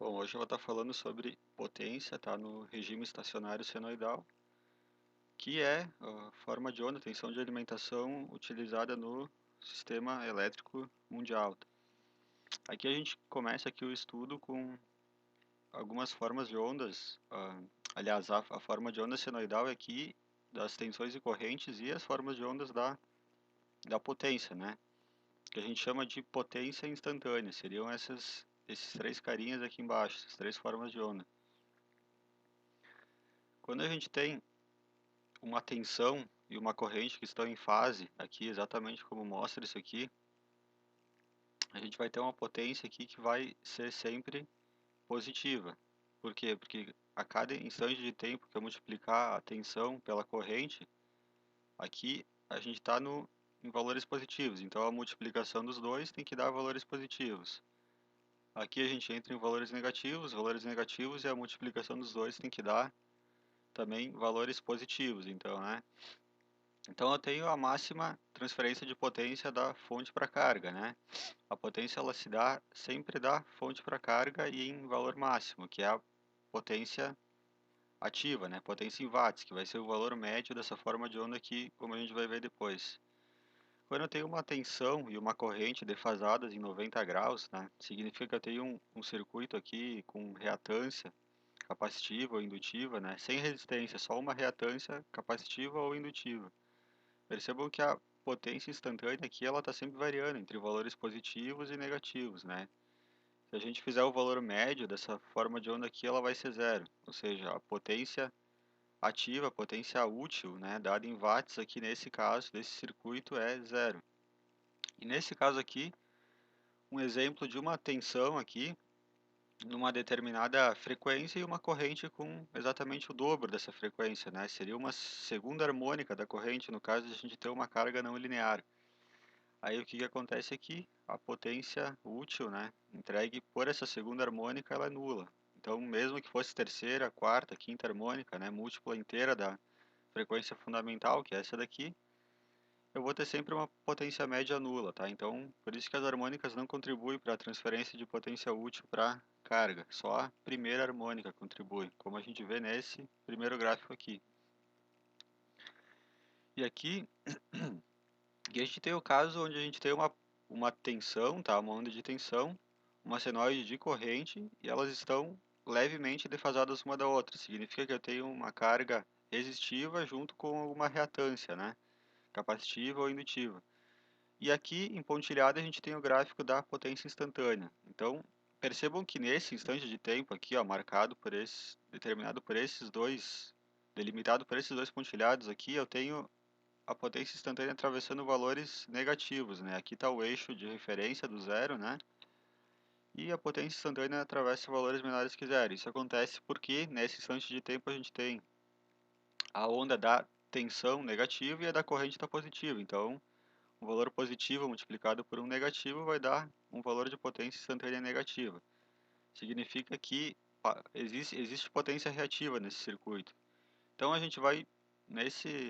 Bom, hoje eu vou estar falando sobre potência, tá? No regime estacionário senoidal, que é a forma de onda, tensão de alimentação utilizada no sistema elétrico mundial. Aqui a gente começa aqui o estudo com algumas formas de ondas. Aliás, a forma de onda senoidal é aqui das tensões e correntes e as formas de ondas da potência, né? Que a gente chama de potência instantânea. Seriam esses três carinhas aqui embaixo, essas três formas de onda. Quando a gente tem uma tensão e uma corrente que estão em fase, aqui exatamente como mostra isso aqui, a gente vai ter uma potência aqui que vai ser sempre positiva. Por quê? Porque a cada instante de tempo que eu multiplicar a tensão pela corrente, aqui a gente está em valores positivos, então a multiplicação dos dois tem que dar valores positivos. Aqui a gente entra em valores negativos e a multiplicação dos dois tem que dar também valores positivos, então, né? Então eu tenho a máxima transferência de potência da fonte para a carga, né? A potência ela se dá sempre da fonte para a carga e em valor máximo, que é a potência ativa, né? Potência em watts, que vai ser o valor médio dessa forma de onda aqui, como a gente vai ver depois. Quando eu tenho uma tensão e uma corrente defasadas em 90 graus, né? Significa que eu tenho um circuito aqui com reatância capacitiva ou indutiva, né? Sem resistência, só uma reatância capacitiva ou indutiva. Percebam que a potência instantânea aqui ela está sempre variando entre valores positivos e negativos, né? Se a gente fizer o valor médio dessa forma de onda aqui, ela vai ser zero, ou seja, a potência ativa, a potência útil, né, dada em watts aqui nesse caso, desse circuito é zero. E nesse caso aqui, um exemplo de uma tensão aqui, numa determinada frequência e uma corrente com exatamente o dobro dessa frequência, né? Seria uma segunda harmônica da corrente, no caso de a gente ter uma carga não linear. Aí o que acontece aqui? A potência útil, né, entregue por essa segunda harmônica, ela é nula. Então, mesmo que fosse terceira, quarta, quinta harmônica, né, múltipla inteira da frequência fundamental, que é essa daqui, eu vou ter sempre uma potência média nula, tá? Então, por isso que as harmônicas não contribuem para a transferência de potência útil para carga. Só a primeira harmônica contribui, como a gente vê nesse primeiro gráfico aqui. E aqui E a gente tem o caso onde a gente tem uma tensão, tá? Uma onda de tensão, uma senoide de corrente e elas estão levemente defasadas uma da outra. Significa que eu tenho uma carga resistiva junto com uma reatância, né? Capacitiva ou indutiva. E aqui em pontilhada a gente tem o gráfico da potência instantânea. Então percebam que nesse instante de tempo aqui, ó, marcado por determinado por esses dois, delimitado por esses dois pontilhados aqui, eu tenho a potência instantânea atravessando valores negativos, né? Aqui está o eixo de referência do zero, né? E a potência instantânea atravessa valores menores que zero. Isso acontece porque nesse instante de tempo a gente tem a onda da tensão negativa e a da corrente está positiva. Então, um valor positivo multiplicado por um negativo vai dar um valor de potência instantânea negativa. Significa que existe potência reativa nesse circuito. Então a gente vai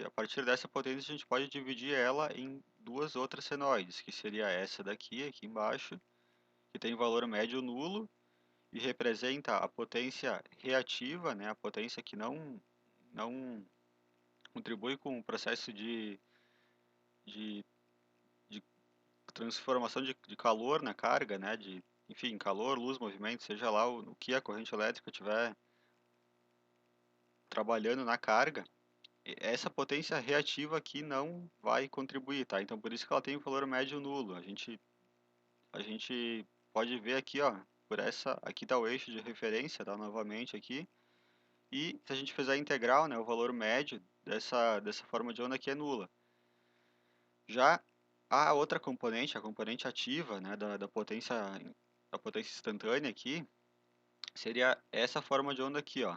a partir dessa potência a gente pode dividir ela em duas outras senoides, que seria essa daqui, aqui embaixo, que tem valor médio nulo e representa a potência reativa, né, a potência que não contribui com o processo de, de transformação de calor na carga, né, enfim, calor, luz, movimento, seja lá o que a corrente elétrica estiver trabalhando na carga. Essa potência reativa aqui não vai contribuir, tá? Então por isso que ela tem o valor médio nulo. A gente pode ver aqui, ó, aqui está o eixo de referência, tá? Novamente aqui. E se a gente fizer a integral, né, o valor médio dessa forma de onda aqui é nula. Já a outra componente, a componente ativa, né, da potência instantânea aqui, seria essa forma de onda aqui, ó.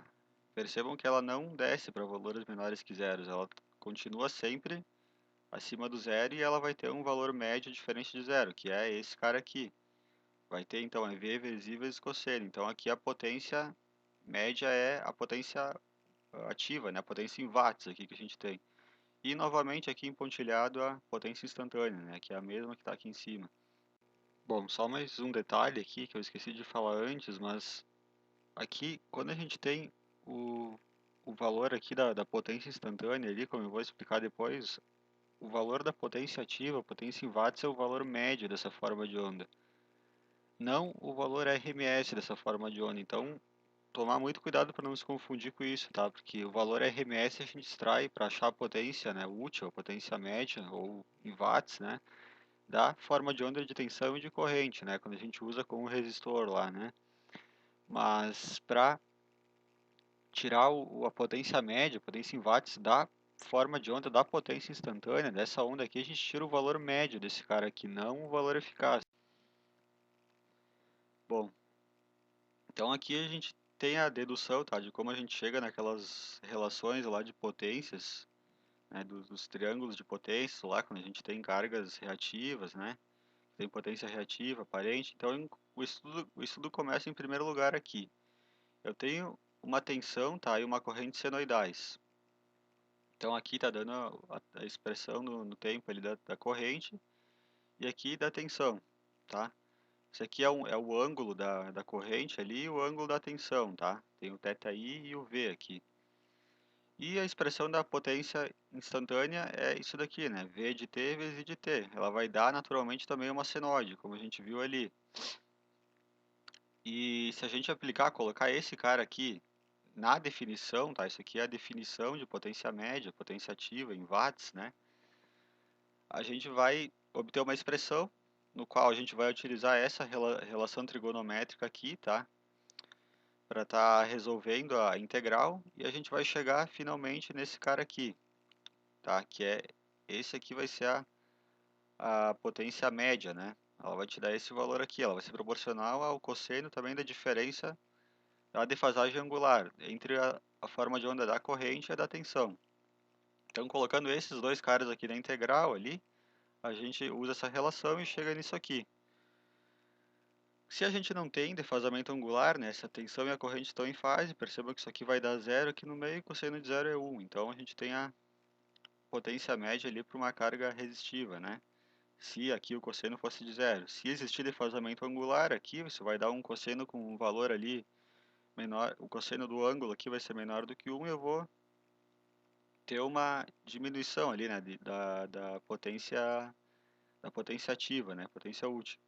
Percebam que ela não desce para valores menores que zeros, ela continua sempre acima do zero e ela vai ter um valor médio diferente de zero, que é esse cara aqui. Vai ter então EV vezes I vezes cosseno. Então aqui a potência média é a potência ativa, né? A potência em watts aqui que a gente tem. E novamente aqui em pontilhado a potência instantânea, né? Que é a mesma que está aqui em cima. Bom, só mais um detalhe aqui que eu esqueci de falar antes, mas aqui, quando a gente tem o, o valor aqui da potência instantânea ali, como eu vou explicar depois, o valor da potência ativa, a potência em watts, é o valor médio dessa forma de onda, não o valor RMS dessa forma de onda. Então, tomar muito cuidado para não se confundir com isso, tá? Porque o valor RMS a gente extrai para achar a potência, né, útil, a potência média, ou em watts, né, da forma de onda de tensão e de corrente, né, quando a gente usa com o resistor lá, né. Mas para tirar a potência média, a potência em watts da forma de onda da potência instantânea, dessa onda aqui, a gente tira o valor médio desse cara aqui, não o valor eficaz. Bom, então aqui a gente tem a dedução, tá, de como a gente chega naquelas relações lá de potências, né, dos triângulos de potência lá, quando a gente tem cargas reativas, né, tem potência reativa aparente. Então o estudo começa em primeiro lugar aqui. Eu tenho uma tensão, tá, e uma corrente senoidais. Então aqui está dando a expressão no tempo ali da corrente e aqui da tensão, tá? Isso aqui é o ângulo da corrente ali e o ângulo da tensão, tá? Tem o θi e o v aqui. E a expressão da potência instantânea é isso daqui, né? V de t vezes I de t. Ela vai dar naturalmente também uma senoide, como a gente viu ali. E se a gente aplicar, colocar esse cara aqui na definição, tá? Isso aqui é a definição de potência média, potência ativa em watts, né? A gente vai obter uma expressão no qual a gente vai utilizar essa relação trigonométrica aqui, tá? Para estar resolvendo a integral e a gente vai chegar finalmente nesse cara aqui, tá? Que é esse aqui vai ser a potência média, né? Ela vai te dar esse valor aqui, ela vai ser proporcional ao cosseno também da diferença da defasagem angular entre a forma de onda da corrente e a da tensão. Então, colocando esses dois caras aqui na integral ali, a gente usa essa relação e chega nisso aqui. Se a gente não tem defasamento angular, né, se a tensão e a corrente estão em fase, perceba que isso aqui vai dar zero aqui no meio e cosseno de zero é 1. Então a gente tem a potência média ali para uma carga resistiva, né? Se aqui o cosseno fosse de zero. Se existir defasamento angular aqui, você vai dar um cosseno com um valor ali menor, o cosseno do ângulo aqui vai ser menor do que 1 e eu vou ter uma diminuição ali, né, da potência ativa, né, potência útil.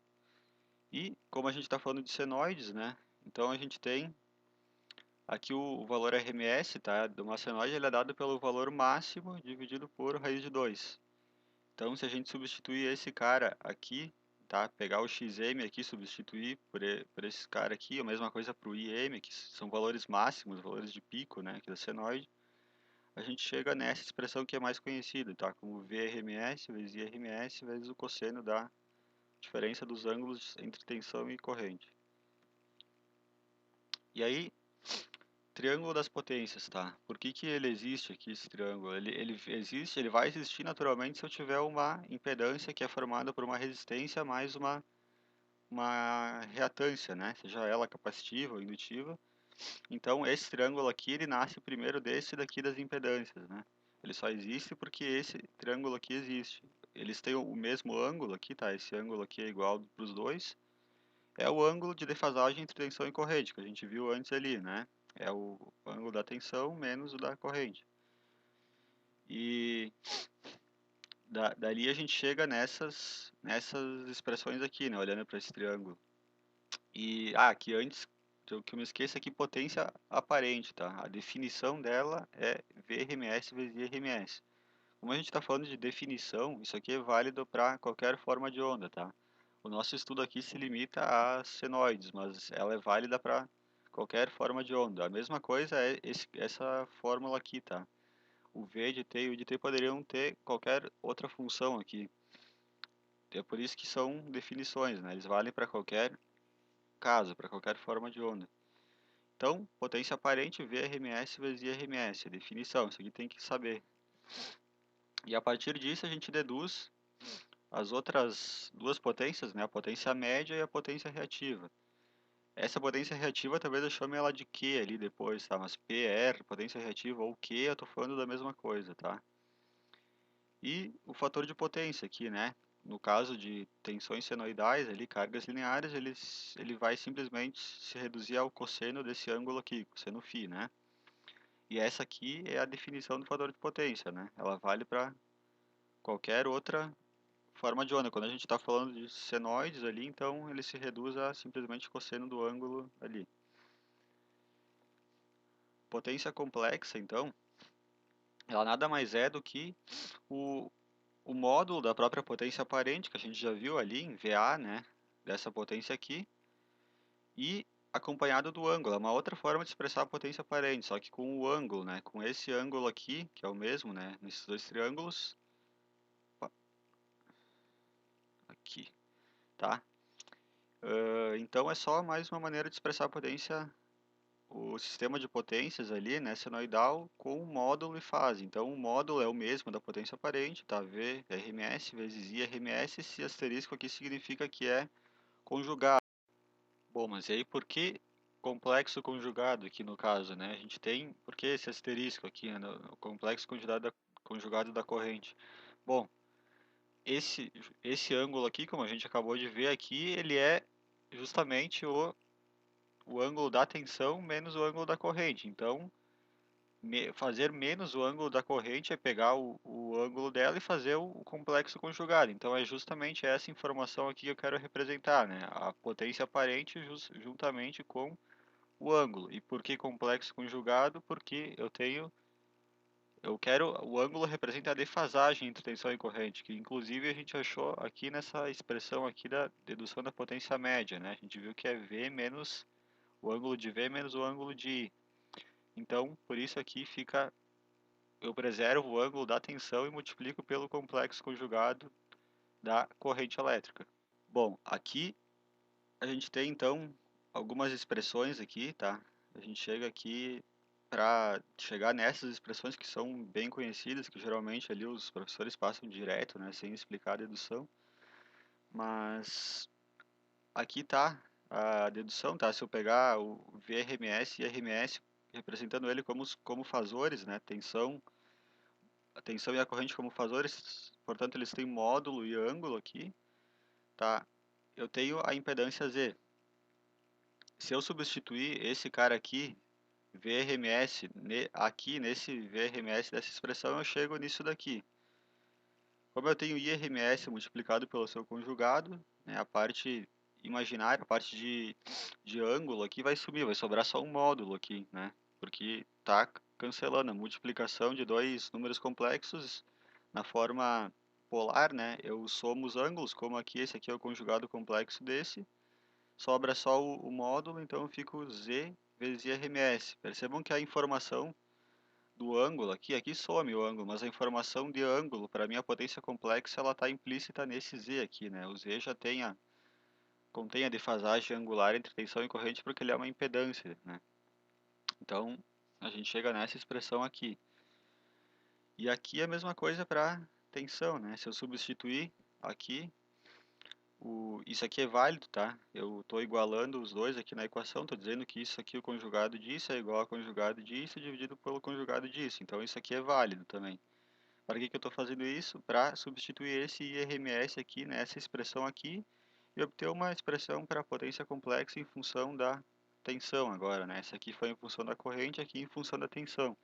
E como a gente está falando de senoides, né, então a gente tem aqui o valor RMS, tá, de uma senoide ele é dado pelo valor máximo dividido por raiz de 2. Então se a gente substituir esse cara aqui, tá, pegar o XM aqui, substituir por esse cara aqui, a mesma coisa para o IM, que são valores máximos, valores de pico, né, aqui da senoide, a gente chega nessa expressão que é mais conhecida, tá? Como VRMS vezes IRMS vezes o cosseno da diferença dos ângulos entre tensão e corrente. E aí, triângulo das potências, tá? Por que que ele existe aqui, esse triângulo? Ele existe, ele vai existir naturalmente se eu tiver uma impedância que é formada por uma resistência mais uma reatância, né? Seja ela capacitiva ou indutiva. Então, esse triângulo aqui, ele nasce primeiro desse daqui das impedâncias, né? Ele só existe porque esse triângulo aqui existe. Eles têm o mesmo ângulo aqui, tá? Esse ângulo aqui é igual para os dois. É o ângulo de defasagem entre tensão e corrente, que a gente viu antes ali, né? É o ângulo da tensão menos o da corrente. E dali a gente chega nessas expressões aqui, né? Olhando para esse triângulo. E, aqui antes, que eu me esqueça aqui, potência aparente, tá? A definição dela é VRMS vezes IRMS. Como a gente está falando de definição, isso aqui é válido para qualquer forma de onda, tá? O nosso estudo aqui se limita a senoides, mas ela é válida para qualquer forma de onda. A mesma coisa é essa fórmula aqui, tá? O V de T e o de T poderiam ter qualquer outra função aqui. É por isso que são definições, né? Eles valem para qualquer caso, para qualquer forma de onda. Então, potência aparente, VRMS vezes IRMS, a definição, isso aqui tem que saber. E a partir disso a gente deduz as outras duas potências, né, a potência média e a potência reativa. Essa potência reativa talvez eu chame ela de Q ali depois, tá? Mas PR, potência reativa ou Q, eu tô falando da mesma coisa, tá? E o fator de potência aqui, né? no caso de tensões senoidais, ali, cargas lineares, ele vai simplesmente se reduzir ao cosseno desse ângulo aqui, cosseno φ, né? E essa aqui é a definição do fator de potência, né? Ela vale para qualquer outra forma de onda. Quando a gente está falando de senoides ali, então ele se reduz a simplesmente cosseno do ângulo ali. Potência complexa, então, ela nada mais é do que o, o módulo da própria potência aparente, que a gente já viu ali em VA, né? Dessa potência aqui, e acompanhado do ângulo. É uma outra forma de expressar a potência aparente, só que com o ângulo, né? Com esse ângulo aqui, que é o mesmo, né? Nesses dois triângulos, aqui, tá? Então é só mais uma maneira de expressar a potência, o sistema de potências ali, né, senoidal, com módulo e fase. Então o módulo é o mesmo da potência aparente, tá? V RMS vezes I RMS, esse asterisco aqui significa que é conjugado. Bom, mas e aí por que complexo conjugado aqui no caso, né? A gente tem, por que esse asterisco aqui, né, no complexo conjugado da corrente? Bom, esse ângulo aqui, como a gente acabou de ver aqui, ele é justamente o ângulo da tensão menos o ângulo da corrente. Então, fazer menos o ângulo da corrente é pegar o ângulo dela e fazer o complexo conjugado. Então, é justamente essa informação aqui que eu quero representar, né? A potência aparente juntamente com o ângulo. E por que complexo conjugado? Porque eu quero, o ângulo representa a defasagem entre tensão e corrente, que inclusive a gente achou aqui nessa expressão aqui da dedução da potência média, né? A gente viu que é V menos o ângulo de V menos o ângulo de I. Então, por isso aqui fica, eu preservo o ângulo da tensão e multiplico pelo complexo conjugado da corrente elétrica. Bom, aqui a gente tem então algumas expressões aqui, tá? A gente chega aqui para chegar nessas expressões que são bem conhecidas, que geralmente ali os professores passam direto, né, sem explicar a dedução. Mas aqui tá a dedução, tá? Se eu pegar o VRMS e RMS representando ele como fasores, né? A tensão e a corrente como fasores, portanto eles têm módulo e ângulo aqui, tá? Eu tenho a impedância Z. Se eu substituir esse cara aqui, VRMS, aqui nesse VRMS dessa expressão, eu chego nisso daqui. Como eu tenho IRMS multiplicado pelo seu conjugado, né, a parte imaginária, a parte de ângulo aqui vai sumir, vai sobrar só um módulo aqui, né? Porque tá cancelando a multiplicação de dois números complexos na forma polar, né? Eu somo os ângulos, como aqui esse aqui é o conjugado complexo desse, sobra só o módulo, então eu fico Z vezes IRMS. Percebam que a informação do ângulo aqui some o ângulo, mas a informação de ângulo, para mim a potência complexa, ela está implícita nesse Z aqui, né? O Z já contém a defasagem angular entre tensão e corrente porque ele é uma impedância, né? Então, a gente chega nessa expressão aqui. E aqui é a mesma coisa para tensão, né? Se eu substituir aqui, isso aqui é válido, tá? Eu estou igualando os dois aqui na equação, estou dizendo que isso aqui, o conjugado disso, é igual ao conjugado disso dividido pelo conjugado disso. Então, isso aqui é válido também. Para que eu estou fazendo isso? Para substituir esse IRMS aqui nessa expressão aqui e obter uma expressão para a potência complexa em função da tensão agora, né? Essa aqui foi em função da corrente, aqui em função da tensão.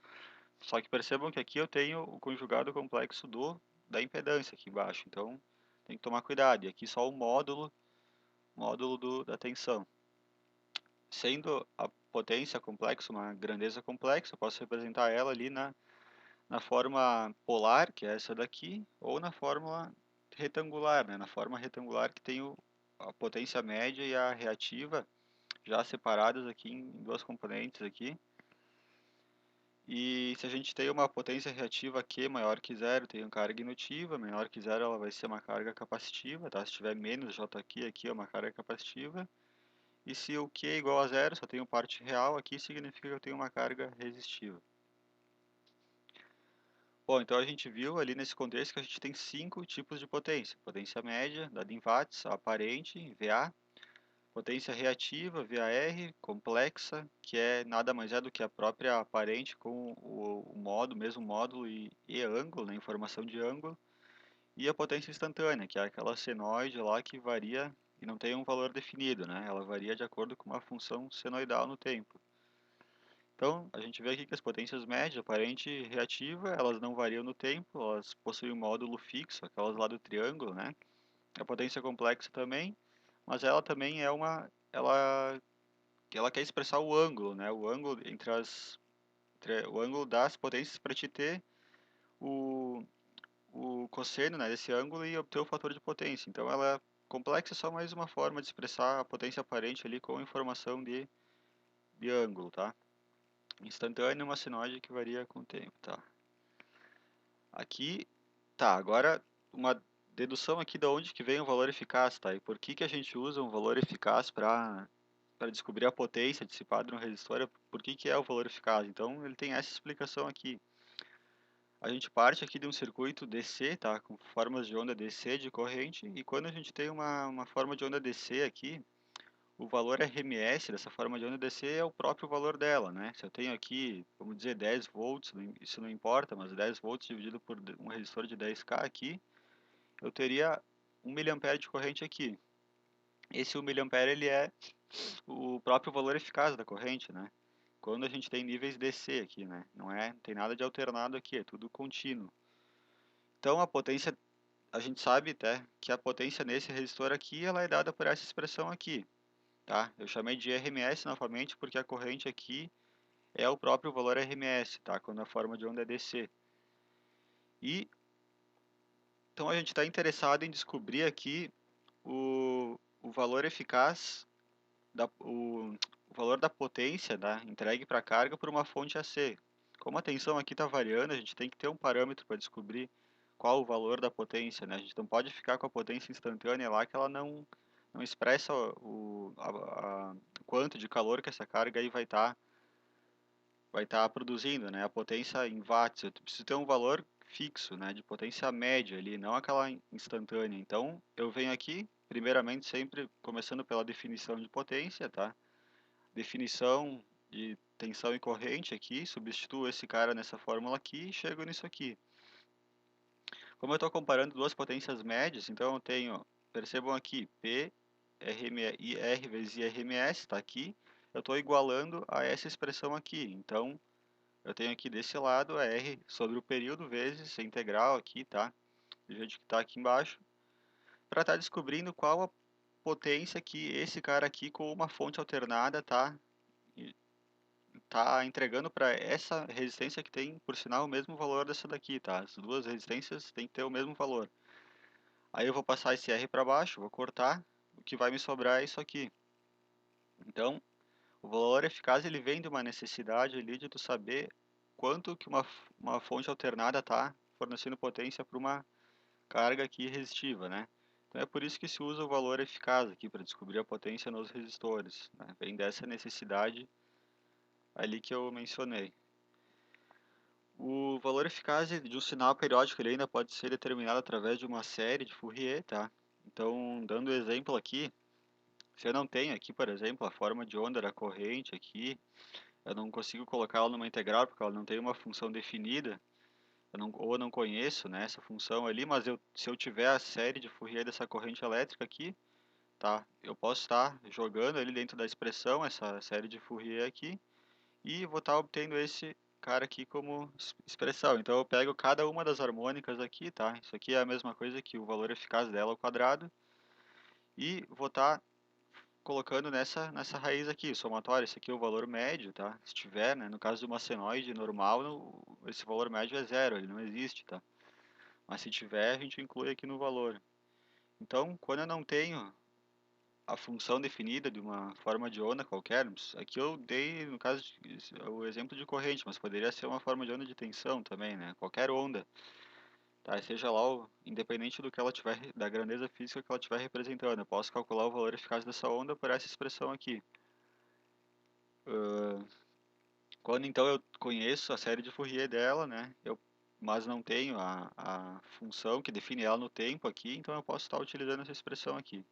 Só que percebam que aqui eu tenho o conjugado complexo da impedância aqui embaixo, então tem que tomar cuidado. E aqui só o módulo da tensão. Sendo a potência complexa uma grandeza complexa, eu posso representar ela ali na forma polar, que é essa daqui, ou na forma retangular, né? Na forma retangular que tem a potência média e a reativa já separadas aqui em duas componentes aqui. E se a gente tem uma potência reativa Q maior que zero, tem uma carga indutiva, menor que zero ela vai ser uma carga capacitiva, tá? Se tiver menos Jq aqui é uma carga capacitiva. E se o Q é igual a zero, só tenho parte real, aqui significa que eu tenho uma carga resistiva. Bom, então a gente viu ali nesse contexto que a gente tem 5 tipos de potência. Potência média, dada em watts, aparente, VA. Potência reativa, VAR, complexa, que é nada mais é do que a própria aparente com o mesmo módulo e ângulo, né, informação de ângulo. e a potência instantânea, que é aquela senoide lá que varia e não tem um valor definido, né? Ela varia de acordo com uma função senoidal no tempo. Então, a gente vê aqui que as potências médias, aparente e reativa, elas não variam no tempo, elas possuem um módulo fixo, aquelas lá do triângulo, né? A potência complexa também, mas ela também é ela quer expressar o ângulo, né? O ângulo o ângulo das potências para te ter o, o cosseno, né, desse ângulo e obter o fator de potência. Então, ela é complexa, é só mais uma forma de expressar a potência aparente ali com informação de ângulo, tá? Instantâneo é uma sinoide que varia com o tempo, tá? Aqui, tá, agora uma dedução aqui de onde que vem o valor eficaz, tá? E por que que a gente usa um valor eficaz para descobrir a potência dissipada no resistor? Por que que é o valor eficaz? Então, ele tem essa explicação aqui. A gente parte aqui de um circuito DC, tá? Com formas de onda DC de corrente, e quando a gente tem uma forma de onda DC aqui, o valor RMS dessa forma de onda DC é o próprio valor dela, né? Se eu tenho aqui, vamos dizer, 10 volts, isso não importa, mas 10 volts dividido por um resistor de 10K aqui, eu teria 1 miliampere de corrente aqui. Esse 1 miliampere ele é o próprio valor eficaz da corrente, né? Quando a gente tem níveis DC aqui, né? Não tem nada de alternado aqui, é tudo contínuo. Então a potência, a gente sabe até que a potência nesse resistor aqui, ela é dada por essa expressão aqui, tá? Eu chamei de RMS novamente porque a corrente aqui é o próprio valor RMS, tá? Quando a forma de onda é DC. E então a gente está interessado em descobrir aqui o valor eficaz, o valor da potência, tá? Entregue para a carga por uma fonte AC. Como a tensão aqui está variando, a gente tem que ter um parâmetro para descobrir qual o valor da potência, né? A gente não pode ficar com a potência instantânea lá que ela não expressa o quanto de calor que essa carga aí vai estar produzindo, né? A potência em watts. Eu preciso ter um valor fixo, né? De potência média ali, não aquela instantânea. Então, eu venho aqui, primeiramente, sempre começando pela definição de potência, tá? Definição de tensão e corrente aqui, substituo esse cara nessa fórmula aqui e chego nisso aqui. Como eu estou comparando duas potências médias, então eu tenho, percebam aqui, P, R vezes IRMS, está aqui, eu estou igualando a essa expressão aqui. Então, eu tenho aqui desse lado a R sobre o período vezes a integral aqui, tá? Do jeito que está aqui embaixo, para estar descobrindo qual a potência que esse cara aqui com uma fonte alternada tá entregando para essa resistência que tem, por sinal, o mesmo valor dessa daqui, tá? As duas resistências têm que ter o mesmo valor. Aí eu vou passar esse R para baixo, vou cortar, o que vai me sobrar é isso aqui. Então, o valor eficaz ele vem de uma necessidade ali de tu saber quanto que uma fonte alternada tá fornecendo potência para uma carga aqui resistiva, né? Então é por isso que se usa o valor eficaz aqui para descobrir a potência nos resistores, né? Vem dessa necessidade ali que eu mencionei. O valor eficaz de um sinal periódico ele ainda pode ser determinado através de uma série de Fourier, tá? Então, dando exemplo aqui, se eu não tenho aqui, por exemplo, a forma de onda da corrente aqui, eu não consigo colocá-la numa integral porque ela não tem uma função definida, ou eu não conheço, né, essa função ali, mas se eu tiver a série de Fourier dessa corrente elétrica aqui, tá? Eu posso estar jogando ali dentro da expressão essa série de Fourier aqui e vou estar obtendo esse cara aqui como expressão. Então eu pego cada uma das harmônicas aqui, tá? Isso aqui é a mesma coisa que o valor eficaz dela ao quadrado e vou estar colocando nessa raiz aqui, somatório, esse aqui é o valor médio, tá? Se tiver, né, no caso de uma senoide normal, esse valor médio é zero, ele não existe, tá? Mas se tiver, a gente inclui aqui no valor. Então, quando eu não tenho a função definida de uma forma de onda qualquer, aqui eu dei, no caso, o exemplo de corrente, mas poderia ser uma forma de onda de tensão também, né? Qualquer onda, tá? Seja lá, independente do que ela tiver, da grandeza física que ela estiver representando, eu posso calcular o valor eficaz dessa onda por essa expressão aqui. Quando então eu conheço a série de Fourier dela, né? Mas não tenho a função que define ela no tempo aqui, então eu posso estar utilizando essa expressão aqui.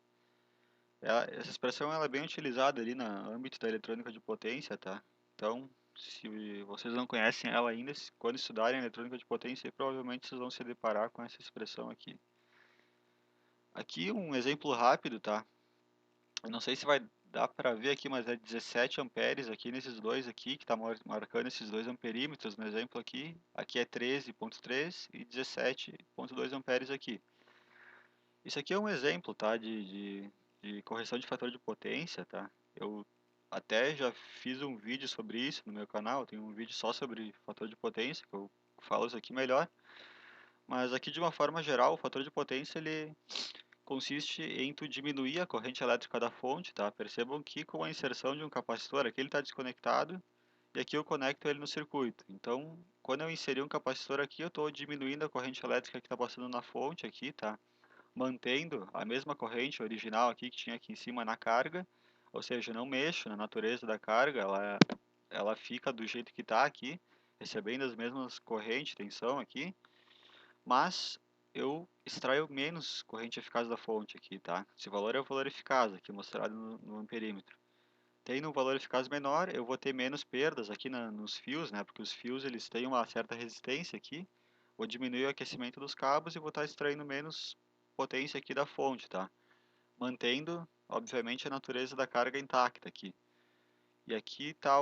Essa expressão ela é bem utilizada ali no âmbito da eletrônica de potência, tá? Então, se vocês não conhecem ela ainda, quando estudarem eletrônica de potência, provavelmente vocês vão se deparar com essa expressão aqui. Aqui um exemplo rápido, tá? Eu não sei se vai dar para ver aqui, mas é 17 amperes aqui nesses dois aqui, que está marcando esses 2 amperímetros no exemplo aqui. Aqui é 13,3 e 17,2 amperes aqui. Isso aqui é um exemplo, tá, de correção de fator de potência, tá? Eu até já fiz um vídeo sobre isso no meu canal, tem um vídeo só sobre fator de potência, que eu falo isso aqui melhor. Mas aqui, de uma forma geral, o fator de potência ele consiste em tu diminuir a corrente elétrica da fonte, tá? Percebam que com a inserção de um capacitor, aqui ele está desconectado e aqui eu conecto ele no circuito. Então, quando eu inserir um capacitor aqui, eu estou diminuindo a corrente elétrica que está passando na fonte aqui, tá? Mantendo a mesma corrente original aqui que tinha aqui em cima na carga, ou seja, não mexo na natureza da carga, ela fica do jeito que está aqui, recebendo as mesmas correntes, tensão aqui, mas eu extraio menos corrente eficaz da fonte aqui, tá? Esse valor é o valor eficaz aqui mostrado no amperímetro. Tendo um valor eficaz menor, eu vou ter menos perdas aqui nos fios, né? Porque os fios eles têm uma certa resistência aqui. Vou diminuir o aquecimento dos cabos e vou estar extraindo menos potência aqui da fonte, tá? Mantendo, obviamente, a natureza da carga intacta aqui. E aqui está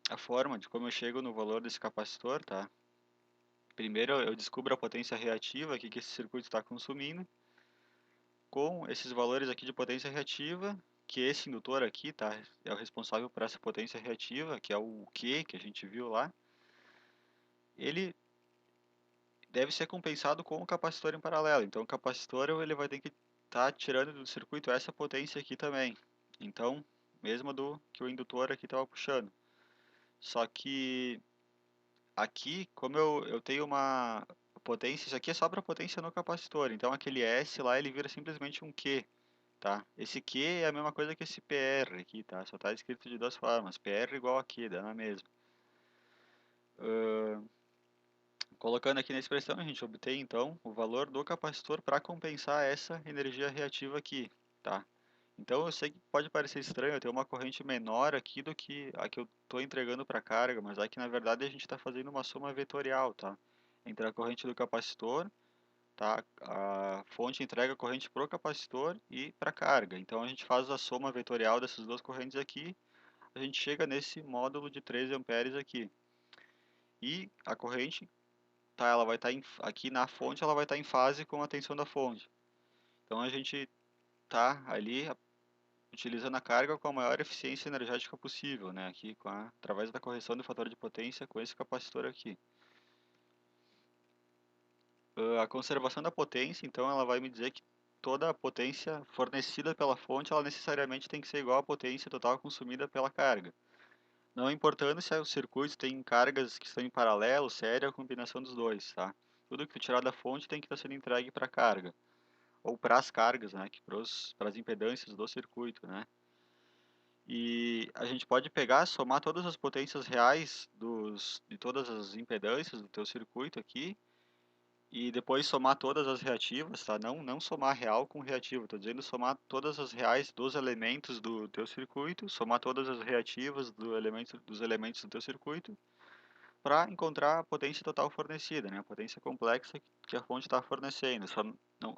a forma de como eu chego no valor desse capacitor, tá? Primeiro eu descubro a potência reativa aqui que esse circuito está consumindo. Com esses valores aqui de potência reativa, que esse indutor aqui, tá, é o responsável por essa potência reativa, que é o Q que a gente viu lá, ele deve ser compensado com o capacitor em paralelo. Então o capacitor ele vai ter que estar tirando do circuito essa potência aqui também. Então, mesmo do que o indutor aqui estava puxando. Só que aqui, como eu tenho uma potência, isso aqui é só para potência no capacitor. Então aquele S lá ele vira simplesmente um Q. Tá? Esse Q é a mesma coisa que esse PR aqui, tá? Só está escrito de duas formas. PR igual a Q, dá na mesma. Colocando aqui na expressão, a gente obtém então o valor do capacitor para compensar essa energia reativa aqui, tá? Então eu sei que pode parecer estranho eu ter uma corrente menor aqui do que a que eu estou entregando para a carga, mas aqui na verdade a gente está fazendo uma soma vetorial, tá? Entre a corrente do capacitor, tá? A fonte entrega a corrente para o capacitor e para a carga. Então a gente faz a soma vetorial dessas duas correntes aqui, a gente chega nesse módulo de 13 amperes aqui. E a corrente, tá? Ela vai estar aqui na fonte, ela vai estar em fase com a tensão da fonte. Então a gente tá ali utilizando a carga com a maior eficiência energética possível, né? Aqui através da correção do fator de potência com esse capacitor aqui. A conservação da potência, então, ela vai me dizer que toda a potência fornecida pela fonte, ela necessariamente tem que ser igual à potência total consumida pela carga. Não importando se o circuito tem cargas que estão em paralelo, séria ou combinação dos dois, tá? Tudo que for tirado da fonte tem que estar sendo entregue para a carga, ou para as cargas, né? Para as impedâncias do circuito, né? E a gente pode pegar, somar todas as potências reais de todas as impedâncias do teu circuito aqui, e depois somar todas as reativas, tá? Não somar real com reativo, estou dizendo somar todas as reais dos elementos do teu circuito, somar todas as reativas dos elementos do teu circuito, para encontrar a potência total fornecida, né? A potência complexa que a fonte está fornecendo. Só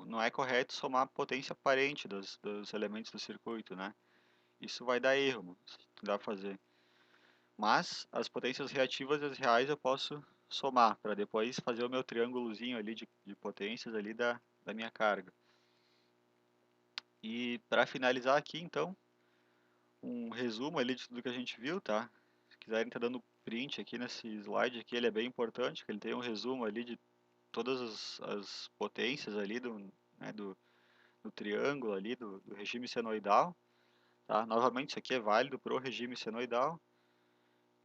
não é correto somar a potência aparente dos elementos do circuito, né? Isso vai dar erro, não dá pra fazer. Mas as potências reativas e as reais eu posso somar para depois fazer o meu triângulozinho ali de potências ali da minha carga. E para finalizar aqui, então, um resumo ali de tudo que a gente viu, tá? Se quiserem estar dando print aqui nesse slide aqui, ele é bem importante, que ele tem um resumo ali de todas as potências ali né, do triângulo ali, do regime senoidal, tá? Novamente, isso aqui é válido para o regime senoidal.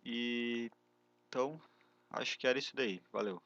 E então, acho que era isso daí. Valeu.